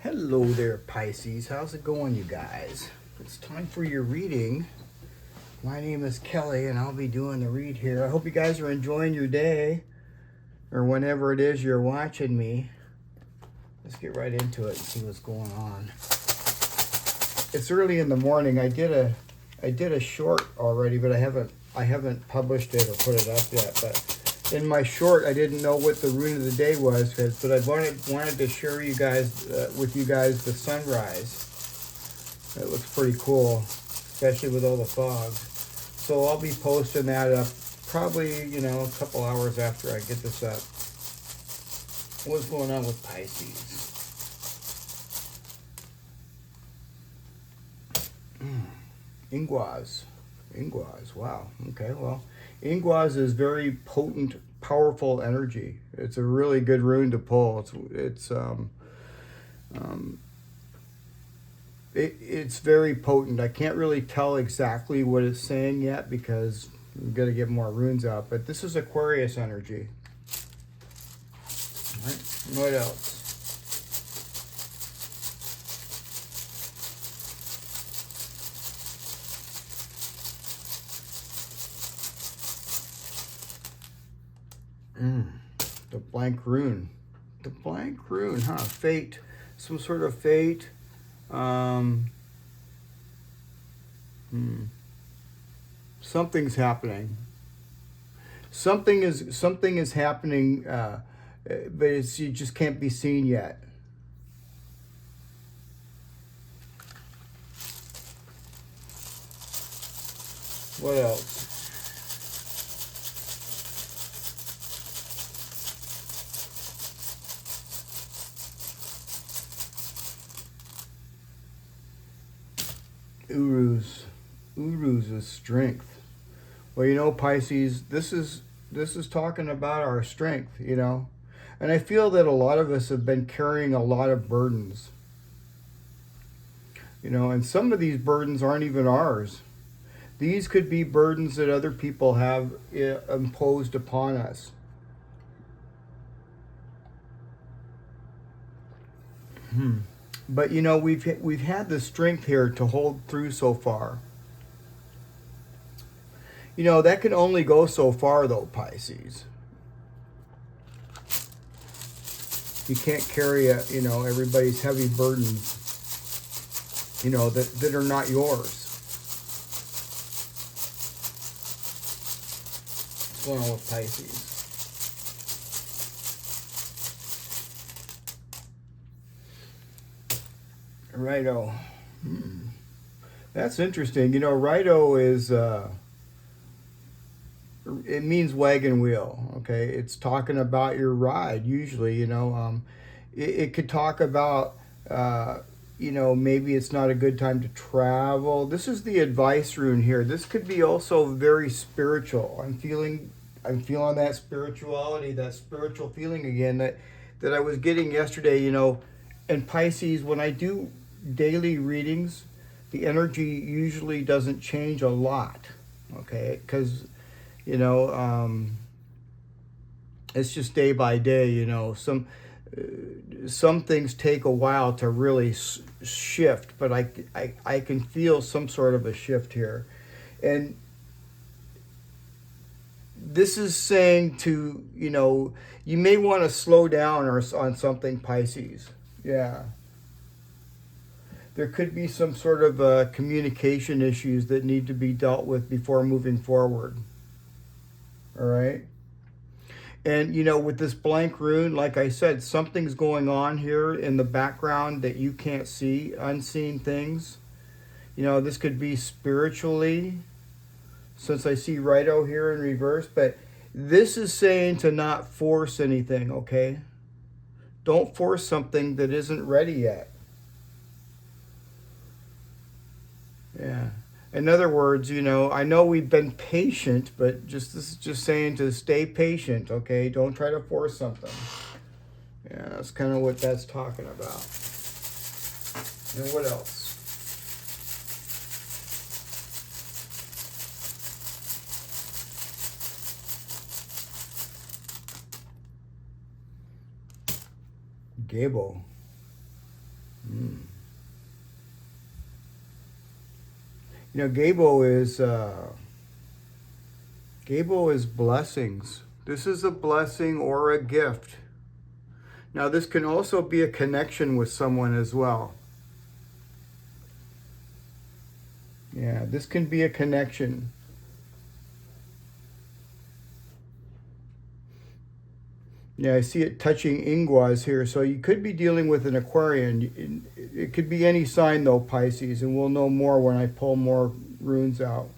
Hello there, Pisces. How's it going, you guys? It's time for your reading. My name is Kelly, and I'll be doing the read here. I hope you guys are enjoying your day, or whenever it is you're watching me. Let's get right into it and see what's going on. It's early in the morning. I did a short already, but I haven't published it or put it up yet. But in my short, I didn't know what the rune of the day was, but I wanted to share with you guys the sunrise. It looks pretty cool, especially with all the fog. So I'll be posting that up probably, a couple hours after I get this up. What's going on with Pisces? Ingwaz, wow. Okay, well, Ingwaz is very potent, powerful energy. It's a really good rune to pull. It's very potent. I can't really tell exactly what it's saying yet because I'm going to get more runes out. But this is Aquarius energy. All right, what else? The Blank Rune. The Blank Rune, huh? Fate. Some sort of fate. Something's happening. Something is happening, but you just can't be seen yet. What else? Uruz is strength. Well, Pisces, this is talking about our strength, and I feel that a lot of us have been carrying a lot of burdens, and some of these burdens aren't even ours. These could be burdens that other people have imposed upon us. But we've had the strength here to hold through so far. That can only go so far though, Pisces. You can't carry everybody's heavy burdens, that are not yours. What's going on with Pisces? Righto. That's interesting. Righto is, it means wagon wheel, okay? It's talking about your ride, usually, It could talk about, maybe it's not a good time to travel. This is the advice rune here. This could be also very spiritual. I'm feeling that spirituality, that spiritual feeling again that I was getting yesterday, And Pisces, when I do daily readings, the energy usually doesn't change a lot, okay? Because, it's just day by day, some things take a while to really shift, but I can feel some sort of a shift here. And this is saying to, you may want to slow down on something, Pisces. Yeah. There could be some sort of communication issues that need to be dealt with before moving forward. All right. And, with this Blank Rune, like I said, something's going on here in the background that you can't see, unseen things. This could be spiritually, since I see Righto here in reverse. But this is saying to not force anything, okay? Don't force something that isn't ready yet. Yeah. In other words, I know we've been patient, but this is just saying to stay patient, okay? Don't try to force something. Yeah, that's kind of what that's talking about. And what else? Gebo. Mm. You know, Gebo is blessings. This is a blessing or a gift. Now, this can also be a connection with someone as well. Yeah, this can be a connection. Yeah, I see it touching Ingwaz here. So you could be dealing with an Aquarian. It could be any sign, though, Pisces, and we'll know more when I pull more runes out.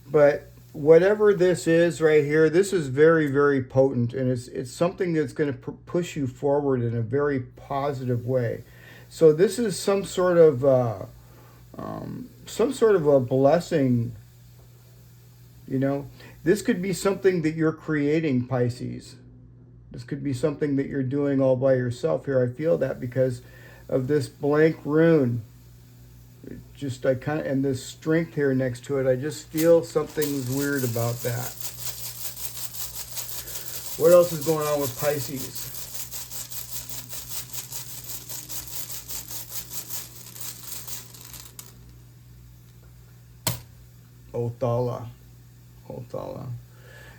But whatever this is right here, this is very, very potent, and it's something that's going to push you forward in a very positive way. So this is some sort of a blessing. You know, this could be something that you're creating, Pisces. This could be something that you're doing all by yourself here. I feel that because of this blank rune. And this strength here next to it, I just feel something's weird about that. What else is going on with Pisces? Othala.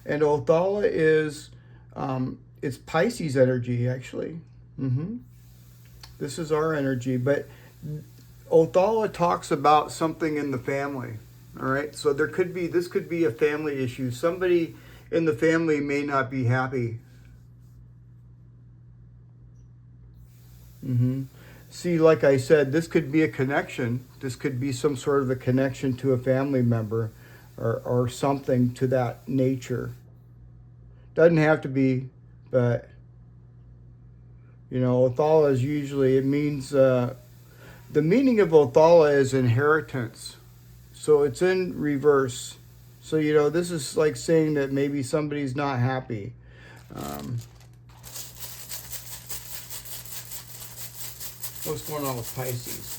And Othala is, it's Pisces energy, actually. This is our energy, but Othala talks about something in the family. All right, so this could be a family issue. Somebody in the family may not be happy. See, like I said, this could be a connection. This could be some sort of a connection to a family member or something to that nature. Doesn't have to be, but, you know, Othala is usually, it means, the meaning of Othala is inheritance. So it's in reverse. So, you know, this is like saying that maybe somebody's not happy. What's going on with Pisces?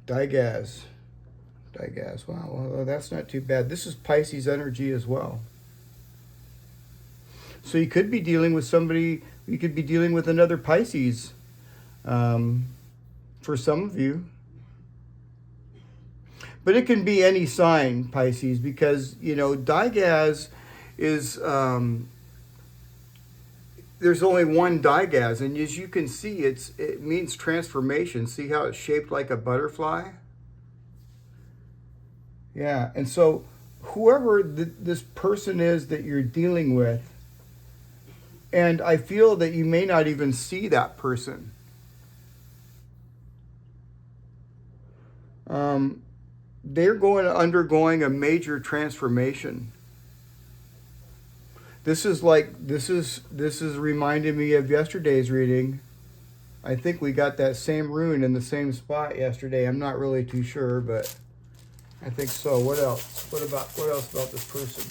Digaz. Wow, well, that's not too bad. This is Pisces energy as well. So you could be dealing with somebody, you could be dealing with another Pisces for some of you. But it can be any sign, Pisces, because, you know, Digaz is, there's only one Digaz, and as you can see, it means transformation. See how it's shaped like a butterfly? Yeah, and so whoever this person is that you're dealing with, and I feel that you may not even see that person. They're undergoing a major transformation. This is reminding me of yesterday's reading. I think we got that same rune in the same spot yesterday. I'm not really too sure, but I think so. What else? What else about this person?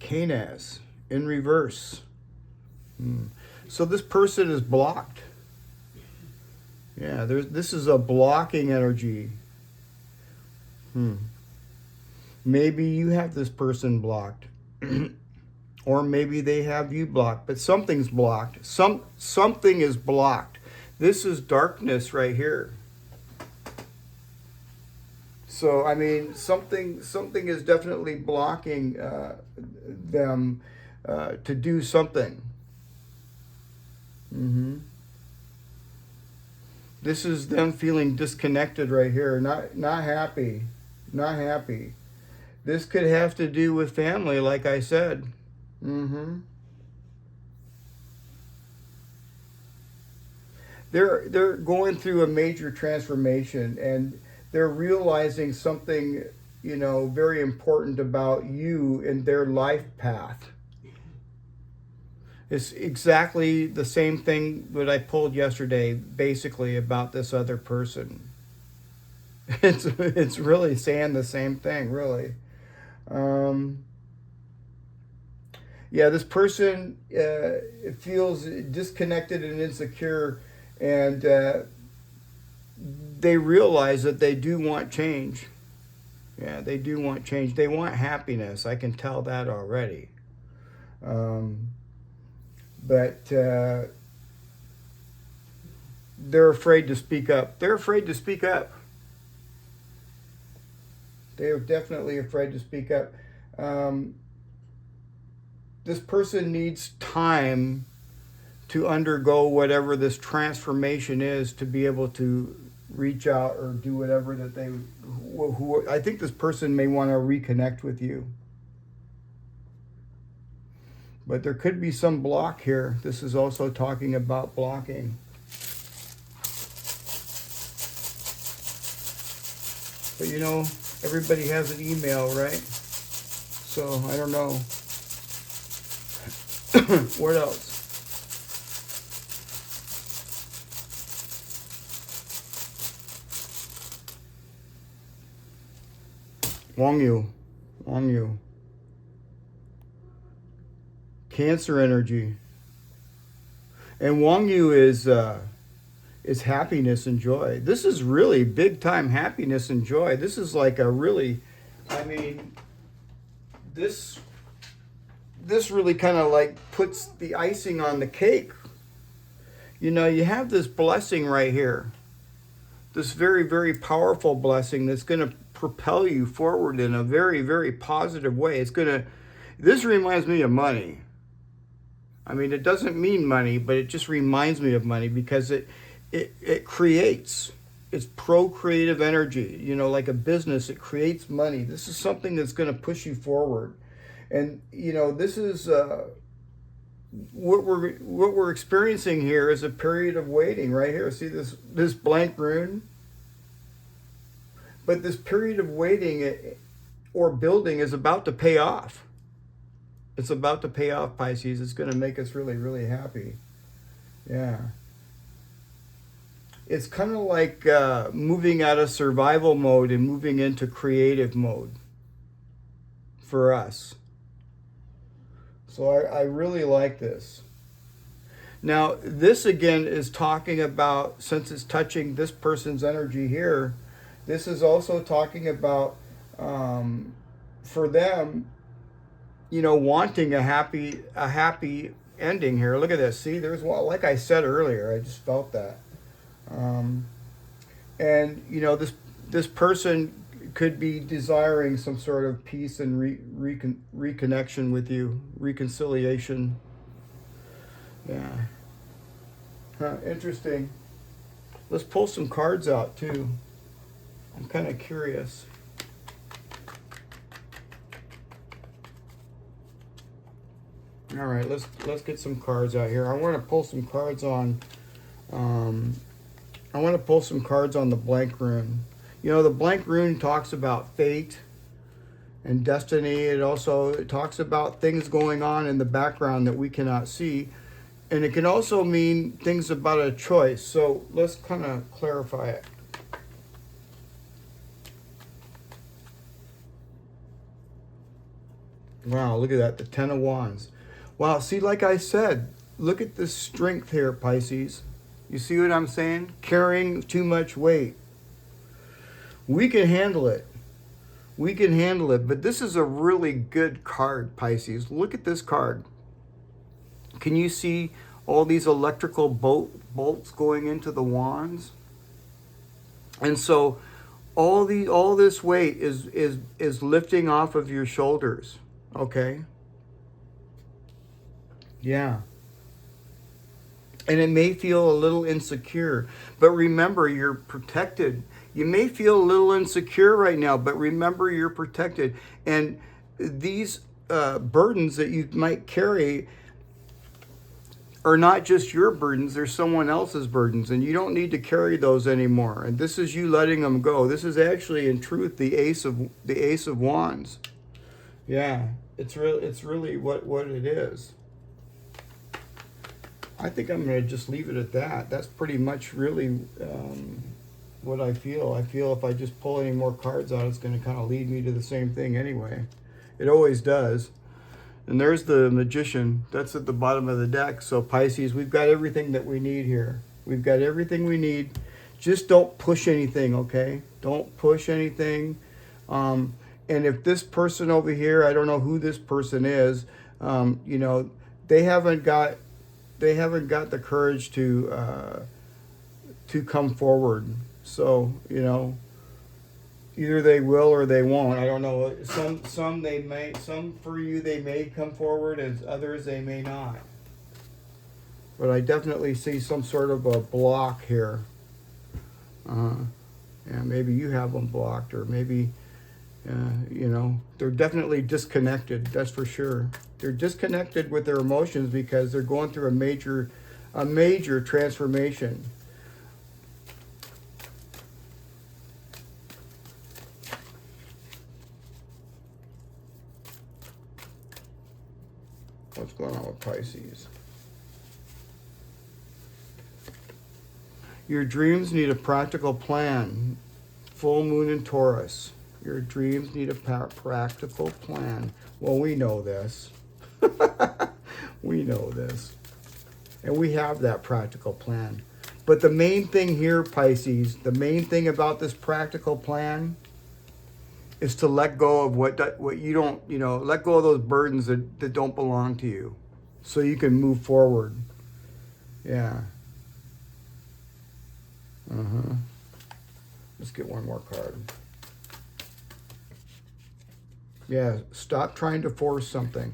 Canas in reverse. So this person is blocked. Yeah, this is a blocking energy. Maybe you have this person blocked. Or maybe they have you blocked, but something's blocked. Something is blocked. This is darkness right here. So, I mean, something is definitely blocking them to do something. This is them feeling disconnected right here, not happy. This could have to do with family, like I said. They're going through a major transformation, and they're realizing something, you know, very important about you in their life path. It's exactly the same thing that I pulled yesterday, basically, about this other person. It's really saying the same thing, really. Yeah, this person feels disconnected and insecure, and they realize that they do want change. Yeah, they do want change. They want happiness. I can tell that already. Um, but they're afraid to speak up. They're afraid to speak up. They are definitely afraid to speak up. Um, this person needs time to undergo whatever this transformation is to be able to reach out or do whatever that they who I think this person may want to reconnect with you. But there could be some block here. This is also talking about blocking. But you know, everybody has an email, right? So I don't know. What else? Wang Yu. Cancer energy. And Wang Yu is happiness and joy. This is really big time happiness and joy. This is like a really, I mean, this really kind of like puts the icing on the cake. You know, you have this blessing right here. This very, very powerful blessing that's going to propel you forward in a very, very positive way. This reminds me of money. I mean, it doesn't mean money, but it just reminds me of money because it creates. It's procreative energy. You know, like a business, it creates money. This is something that's going to push you forward. And, you know, this is what we're experiencing here is a period of waiting right here. See this blank rune? But this period of waiting or building is about to pay off. It's about to pay off, Pisces. It's going to make us really, really happy. Yeah. It's kind of like moving out of survival mode and moving into creative mode for us. So I really like this. Now, this again is talking about, since it's touching this person's energy here, this is also talking about, for them, you know, wanting a happy ending here. Look at this. See, there's one, like I said earlier, I just felt that. And, you know, this person could be desiring some sort of peace and reconnection with you, reconciliation. Yeah. Huh, interesting. Let's pull some cards out too. I'm kind of curious. All right, let's get some cards out here. I want to pull some cards on. I want to pull some cards on the blank rune. You know, the blank rune talks about fate and destiny. It talks about things going on in the background that we cannot see. And it can also mean things about a choice. So let's kind of clarify it. Wow, look at that, the Ten of Wands. Wow, see, like I said, look at the strength here, Pisces. You see what I'm saying? Carrying too much weight. We can handle it. We can handle it. But this is a really good card, Pisces. Look at this card. Can you see all these electrical bolts going into the wands? And so all this weight is lifting off of your shoulders. Okay? Yeah. And it may feel a little insecure, but remember, you're protected. You may feel a little insecure right now, but remember, you're protected. And these burdens that you might carry are not just your burdens, they're someone else's burdens, and you don't need to carry those anymore. And this is you letting them go. This is actually, in truth, the Ace of Wands. Yeah, it's really what it is. I think I'm going to just leave it at that. That's pretty much really what I feel. I feel if I just pull any more cards out, it's going to kind of lead me to the same thing anyway. It always does. And there's the Magician. That's at the bottom of the deck. So Pisces, we've got everything that we need here. We've got everything we need. Just don't push anything, okay? Don't push anything. And if this person over here, I don't know who this person is, you know, they haven't got the courage to come forward. So, you know, either they will or they won't. I don't know. Some they may. Some for you they may come forward, and others they may not. But I definitely see some sort of a block here. And maybe you have them blocked, or maybe you know, they're definitely disconnected. That's for sure. They're disconnected with their emotions because they're going through a major transformation. What's going on with Pisces? Your dreams need a practical plan. Full moon in Taurus. Your dreams need a practical plan. Well, we know this. We know this. And we have that practical plan. But the main thing here, Pisces, the main thing about this practical plan is to let go of what you don't, you know, let go of those burdens that don't belong to you so you can move forward. Yeah. Let's get one more card. Yeah, stop trying to force something.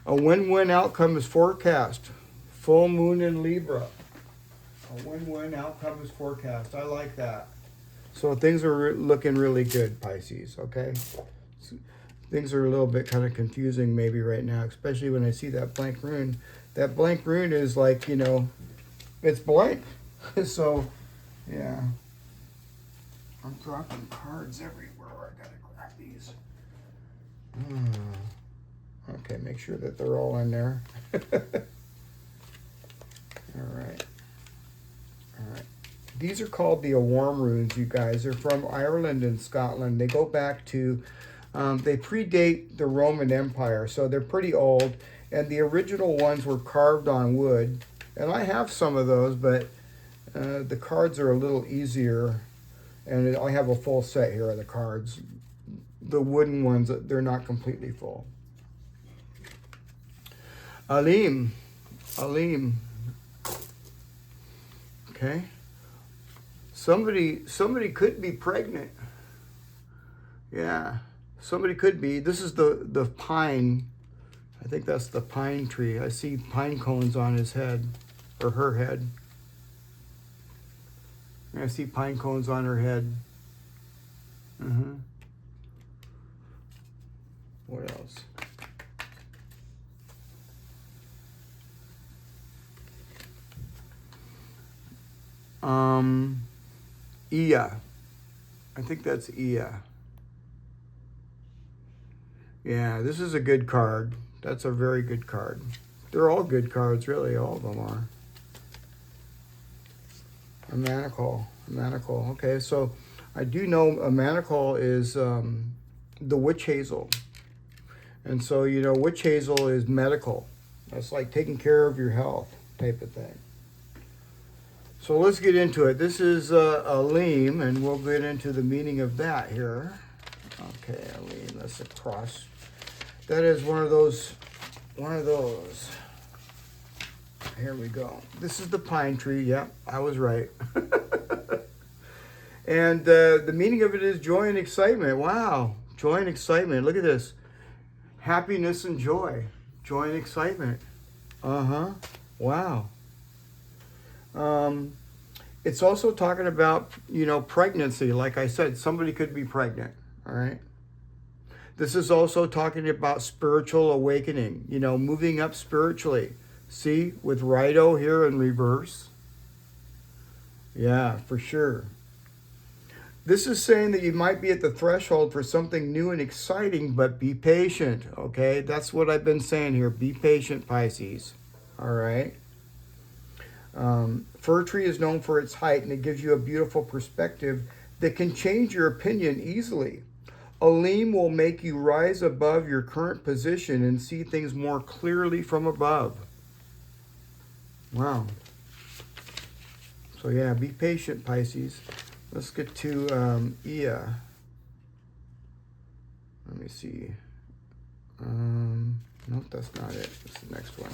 A win-win outcome is forecast. Full moon in Libra. A win-win outcome is forecast. I like that. So things are looking really good, Pisces, okay? So things are a little bit kind of confusing maybe right now, especially when I see that blank rune. That blank rune is like, you know, it's blank. So, yeah. I'm dropping cards everywhere. I gotta grab these. Okay, make sure that they're all in there. All right. All right. These are called the Ogham runes, you guys. They're from Ireland and Scotland. They go back to, they predate the Roman Empire, so they're pretty old. And the original ones were carved on wood. And I have some of those, but the cards are a little easier. And I have a full set here of the cards. The wooden ones, they're not completely full. Alim. Okay. Somebody could be pregnant. Yeah. Somebody could be. This is the pine. I think that's the pine tree. I see pine cones on his head, or her head. I see pine cones on her head. What else? Ia. I think that's Ia. Yeah, this is a good card. That's a very good card. They're all good cards, really. All of them are. A manacle. Okay, so I do know a manacle is the witch hazel. And so, you know, witch hazel is medical. That's like taking care of your health type of thing. So let's get into it. This is a Alim, and we'll get into the meaning of that here. Okay, Alim, that's a cross. That is one of those. Here we go. This is the pine tree. Yep, I was right. And the meaning of it is joy and excitement. Wow, joy and excitement. Look at this. Happiness and joy. Joy and excitement. Wow. It's also talking about, you know, pregnancy. Like I said, somebody could be pregnant. All right. This is also talking about spiritual awakening, you know, moving up spiritually. See, with Rido here in reverse. Yeah, for sure. This is saying that you might be at the threshold for something new and exciting, but be patient, okay? That's what I've been saying here. Be patient, Pisces. All right? Fir tree is known for its height, and it gives you a beautiful perspective that can change your opinion easily. Ogham will make you rise above your current position and see things more clearly from above. Wow. So yeah, be patient, Pisces. Let's get to Ea. Let me see. Nope, that's not it. That's the next one.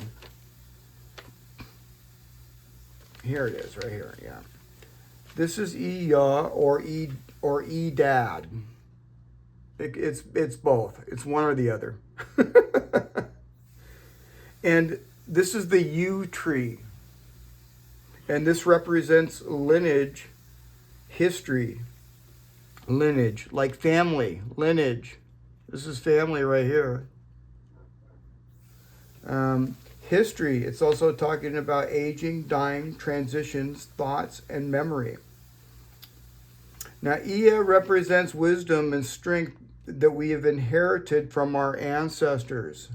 Here it is, right here. Yeah. This is Ea or Edad. It's both. It's one or the other. And this is the yew tree. And this represents lineage, history, lineage, like family, lineage. This is family right here. History, it's also talking about aging, dying, transitions, thoughts, and memory. Now, Ea represents wisdom and strength that we have inherited from our ancestors.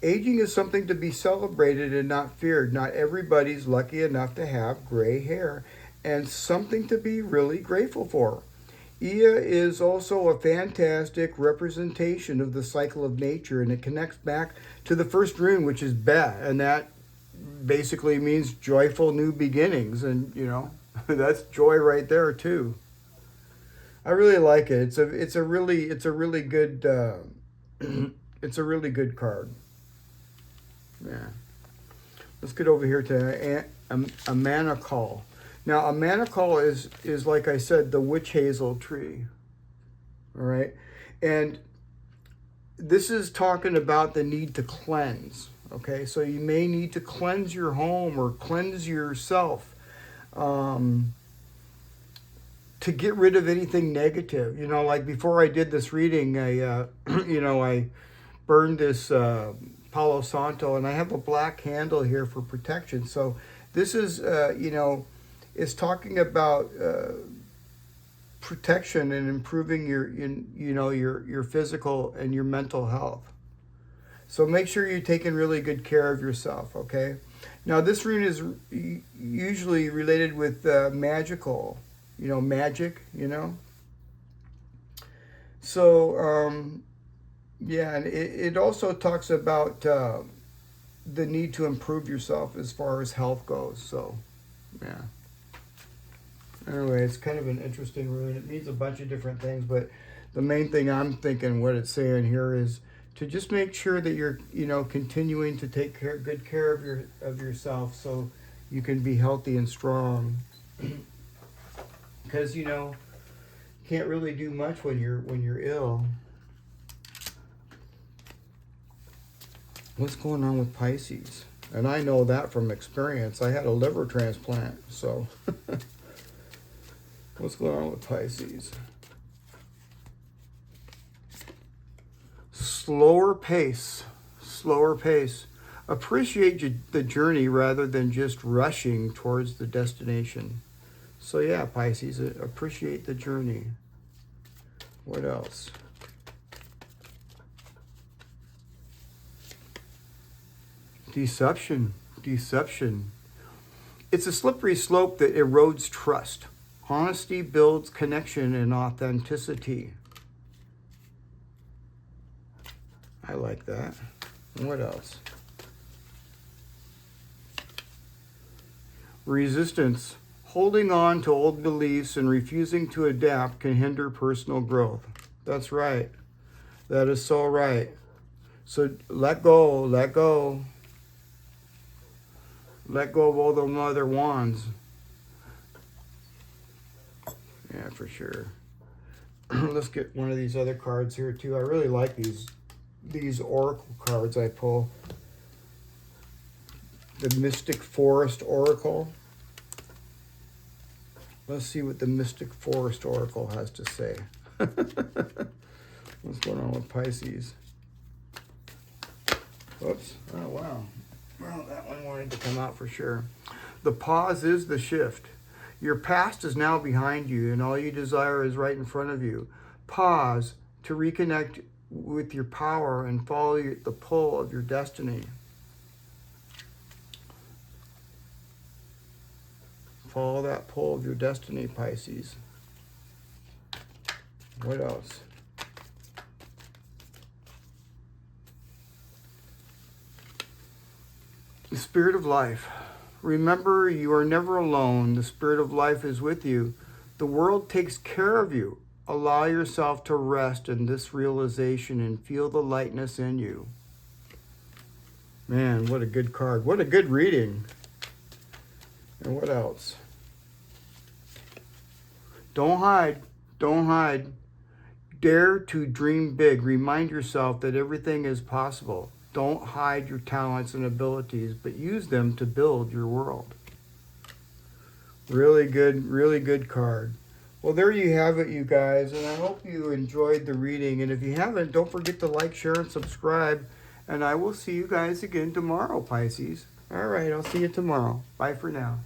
Aging is something to be celebrated and not feared. Not everybody's lucky enough to have gray hair, and something to be really grateful for. Ea is also a fantastic representation of the cycle of nature, and it connects back to the first rune, which is Be, and that basically means joyful new beginnings, and you know, that's joy right there too. I really like it. It's a really good it's a really good card. Yeah. Let's get over here to a mana call. Now, a mana call is like I said, the witch hazel tree. All right, and this is talking about the need to cleanse. Okay, so you may need to cleanse your home or cleanse yourself. To get rid of anything negative. You know, like before I did this reading, I I burned this Palo Santo, and I have a black handle here for protection. So this is, it's talking about protection and improving your physical and your mental health. So make sure you're taking really good care of yourself, okay? Now, this rune is usually related with magical, magic, So, yeah, and it also talks about the need to improve yourself as far as health goes. So, yeah. Anyway, it's kind of an interesting rune. It means a bunch of different things, but the main thing I'm thinking, what it's saying here, is to just make sure that you're, continuing to take good care of yourself, so you can be healthy and strong. Because you can't really do much when you're ill. What's going on with Pisces? And I know that from experience. I had a liver transplant, so what's going on with Pisces? Slower pace. Appreciate the journey rather than just rushing towards the destination. So yeah, Pisces, appreciate the journey. What else? Deception. It's a slippery slope that erodes trust. Honesty builds connection and authenticity. I like that. What else? Resistance. Holding on to old beliefs and refusing to adapt can hinder personal growth. That's right. That is so right. So let go. Let go of all the mother wands. Yeah, for sure. Let's get one of these other cards here too. I really like these oracle cards I pull. The Mystic Forest Oracle. Let's see what the Mystic Forest Oracle has to say. What's going on with Pisces? Whoops. Oh, wow. Well, that one wanted to come out for sure. The pause is the shift. Your past is now behind you, and all you desire is right in front of you. Pause to reconnect with your power and follow the pull of your destiny. Follow that pull of your destiny, Pisces. What else? The Spirit of Life. Remember, you are never alone. The Spirit of Life is with you. The world takes care of you. Allow yourself to rest in this realization and feel the lightness in you. Man, what a good card. What a good reading. And what else? Don't hide. Don't hide. Dare to dream big. Remind yourself that everything is possible. Don't hide your talents and abilities, but use them to build your world. Really good card. Well, there you have it, you guys, and I hope you enjoyed the reading. And if you haven't, don't forget to like, share, and subscribe. And I will see you guys again tomorrow, Pisces. All right, I'll see you tomorrow. Bye for now.